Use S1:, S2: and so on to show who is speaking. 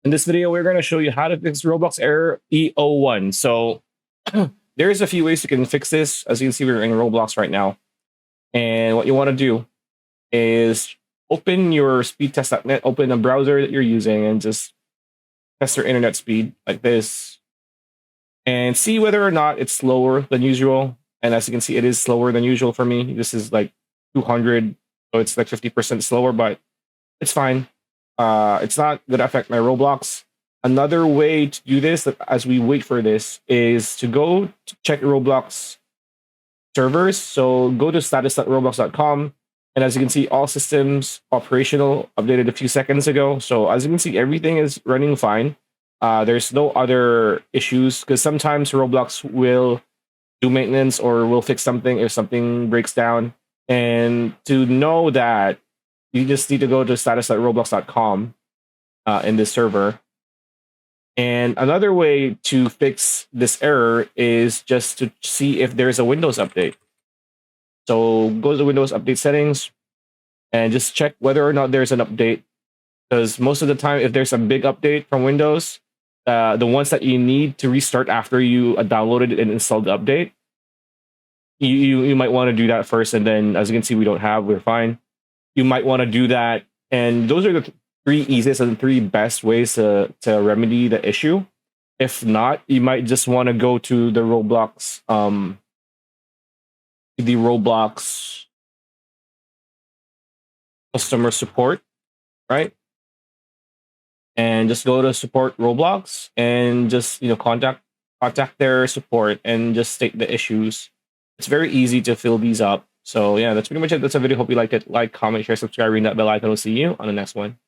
S1: In this video, we're going to show you how to fix Roblox error E01. So there's a few ways you can fix this. As you can see, we're in Roblox right now. And what you want to do is open your speedtest.net, open a browser that you're using, and just test your internet speed like this. And see whether or not it's slower than usual. And as you can see, it is slower than usual for me. This is like 200, so it's like 50% slower, but it's fine. It's not going to affect my Roblox. Another way to do this, as we wait for this, is to go to check Roblox servers. So go to status.roblox.com. And as you can see, all systems operational, updated a few seconds ago. So as you can see, everything is running fine. There's no other issues because sometimes Roblox will do maintenance or will fix something if something breaks down. And to know that, you just need to go to status.roblox.com in this server. And another way to fix this error is just to see if there's a Windows update. So go to the Windows update settings and just check whether or not there's an update. Because most of the time, if there's a big update from Windows, the ones that you need to restart after you downloaded it and installed the update, you might want to do that first. And then, as you can see, we're fine. You might want to do that. And those are the three easiest and three best ways to remedy the issue. If not, you might just want to go to the Roblox customer support, right? And just go to support Roblox and just contact their support and just state the issues. It's very easy to fill these up. So yeah, that's pretty much it. That's a video. Hope you liked it. Like, comment, share, subscribe, ring that bell icon. We'll see you on the next one.